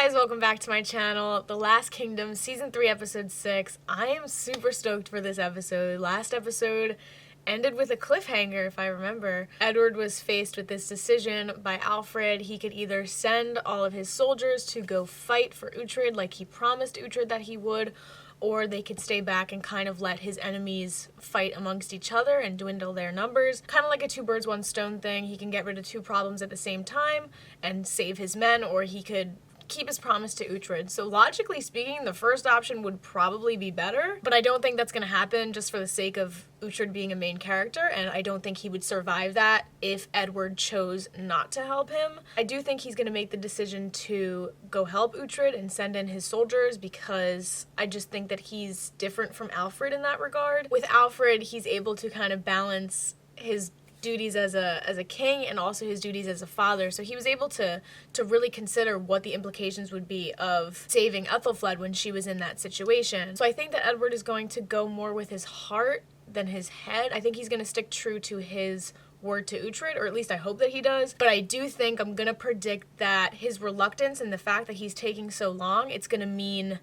guys, welcome back to my channel, The Last Kingdom, Season 3, Episode 6. I am super stoked for this episode. Last episode ended with a cliffhanger, if I remember. Edward was faced with this decision by Alfred. He could either send all of his soldiers to go fight for Uhtred like he promised Uhtred that he would, or they could stay back and kind of let his enemies fight amongst each other and dwindle their numbers. Kind of like a two birds, one stone thing. He can get rid of two problems at the same time and save his men, or he could keep his promise to Uhtred. So logically speaking, the first option would probably be better, but I don't think that's going to happen just for the sake of Uhtred being a main character, and I don't think he would survive that if Edward chose not to help him. I do think he's going to make the decision to go help Uhtred and send in his soldiers because I just think that he's different from Alfred in that regard. With Alfred, he's able to kind of balance his duties as a king and also his duties as a father, so he was able to really consider what the implications would be of saving Ethelfled when she was in that situation. So I think that Edward is going to go more with his heart than his head. I think he's going to stick true to his word to Uhtred, or at least I hope that he does. But I do think I'm going to predict that his reluctance and the fact that he's taking so long, it's going to mean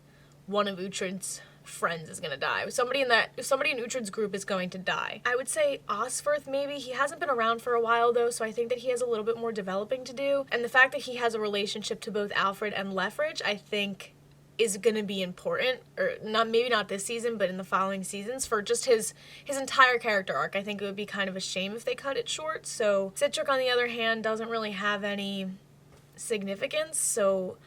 one of Uhtred's friends is gonna die. Somebody in Uhtred's group is going to die. I would say Osferth maybe. He hasn't been around for a while though, so I think that he has a little bit more developing to do. And the fact that he has a relationship to both Alfred and Lethbridge, I think is gonna be important, or maybe not this season, but in the following seasons, for just his entire character arc. I think it would be kind of a shame if they cut it short. So Sihtric, on the other hand, doesn't really have any significance, so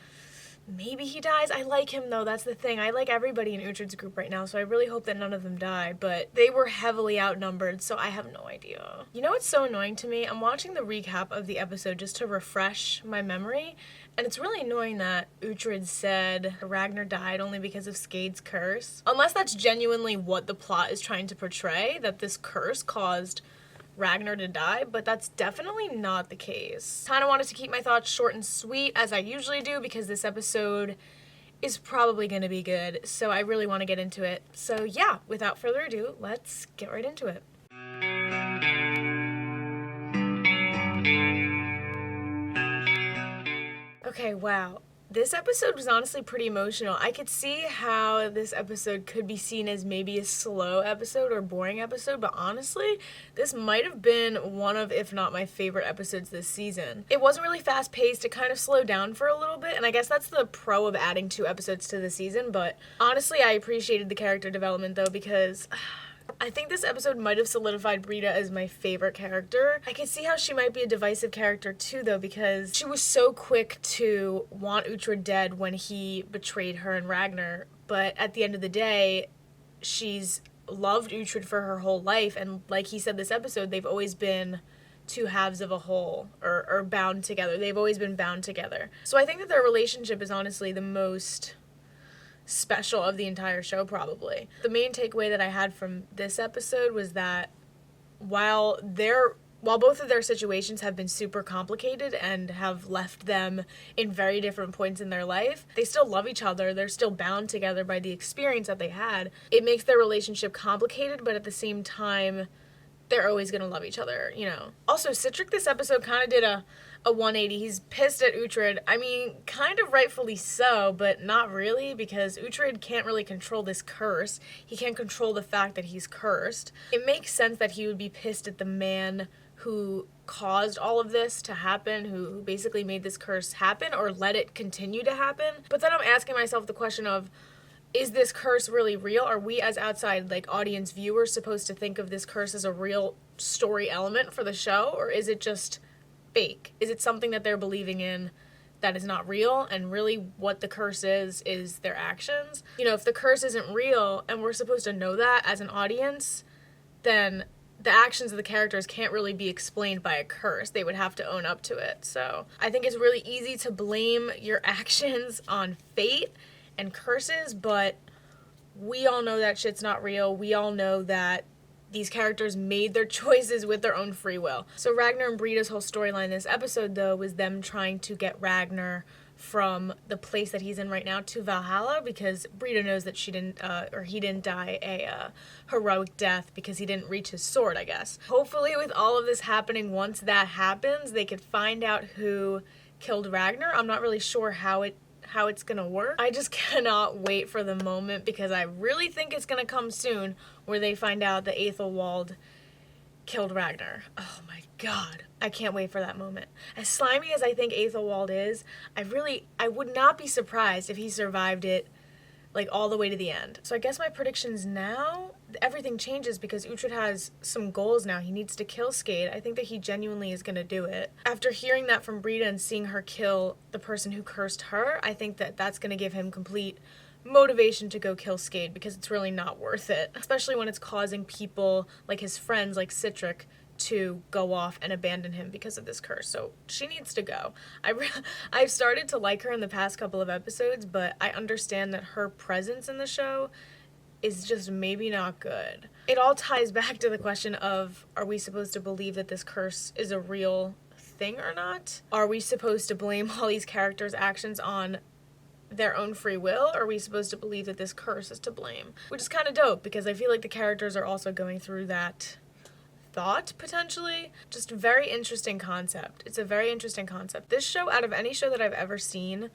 maybe he dies. I like him though, that's the thing. I like everybody in Uhtred's group right now, so I really hope that none of them die, but they were heavily outnumbered, so I have no idea. You know what's so annoying to me? I'm watching the recap of the episode just to refresh my memory, and it's really annoying that Uhtred said Ragnar died only because of Skade's curse. Unless that's genuinely what the plot is trying to portray, that this curse caused Ragnar to die, but that's definitely not the case. Kind of wanted to keep my thoughts short and sweet, as I usually do, because this episode is probably going to be good, so I really want to get into it. So yeah, without further ado, let's get right into it. Okay, wow. This episode was honestly pretty emotional. I could see how this episode could be seen as maybe a slow episode or boring episode, but honestly, this might have been one of, if not my favorite episodes this season. It wasn't really fast-paced, it kind of slowed down for a little bit, and I guess that's the pro of adding 2 episodes to the season, but honestly, I appreciated the character development though, because I think this episode might have solidified Brida as my favorite character. I can see how she might be a divisive character too though, because she was so quick to want Uhtred dead when he betrayed her and Ragnar, but at the end of the day, she's loved Uhtred for her whole life, and like he said this episode, they've always been two halves of a whole, or bound together. They've always been bound together. So I think that their relationship is honestly the most special of the entire show, probably. The main takeaway that I had from this episode was that while both of their situations have been super complicated and have left them in very different points in their life, they still love each other. They're still bound together by the experience that they had. It makes their relationship complicated, but at the same time, they're always gonna love each other, you know. Also, Sihtric this episode kind of did a 180. He's pissed at Uhtred. I mean, kind of rightfully so, but not really, because Uhtred can't really control this curse. He can't control the fact that he's cursed. It makes sense that he would be pissed at the man who caused all of this to happen, who basically made this curse happen or let it continue to happen. But then I'm asking myself the question of, is this curse really real? Are we as outside, like, audience viewers supposed to think of this curse as a real story element for the show, or is it just fake? Is it something that they're believing in that is not real, and really what the curse is their actions? You know, if the curse isn't real and we're supposed to know that as an audience, then the actions of the characters can't really be explained by a curse. They would have to own up to it. So I think it's really easy to blame your actions on fate and curses, but we all know that shit's not real. We all know that these characters made their choices with their own free will. So Ragnar and Brida's whole storyline this episode, though, was them trying to get Ragnar from the place that he's in right now to Valhalla, because Brida knows that he didn't die a heroic death because he didn't reach his sword, I guess. Hopefully, with all of this happening, once that happens, they could find out who killed Ragnar. I'm not really sure how how it's gonna work. I just cannot wait for the moment because I really think it's gonna come soon where they find out that Aethelwald killed Ragnar. Oh my god. I can't wait for that moment. As slimy as I think Aethelwald is, I would not be surprised if he survived it like all the way to the end. So I guess my predictions now, everything changes because Uhtred has some goals now. He needs to kill Skade. I think that he genuinely is going to do it. After hearing that from Brida and seeing her kill the person who cursed her, I think that that's going to give him complete motivation to go kill Skade because it's really not worth it. Especially when it's causing people like his friends like Citric to go off and abandon him because of this curse. So she needs to go. I've started to like her in the past couple of episodes, but I understand that her presence in the show is just maybe not good. It all ties back to the question of, are we supposed to believe that this curse is a real thing or not? Are we supposed to blame all these characters' actions on their own free will, or are we supposed to believe that this curse is to blame? Which is kind of dope because I feel like the characters are also going through that thought, potentially. Just very interesting concept. It's a very interesting concept. This show, out of any show that I've ever seen,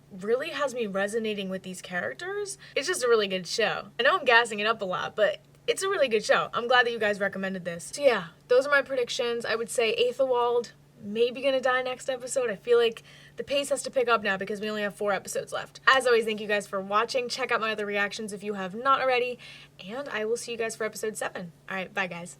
really has me resonating with these characters. It's just a really good show. I know I'm gassing it up a lot, but it's a really good show. I'm glad that you guys recommended this. So yeah, those are my predictions. I would say Aethelwald maybe gonna die next episode. I feel like the pace has to pick up now because we only have 4 episodes left. As always, thank you guys for watching. Check out my other reactions if you have not already, and I will see you guys for episode 7. All right, bye guys.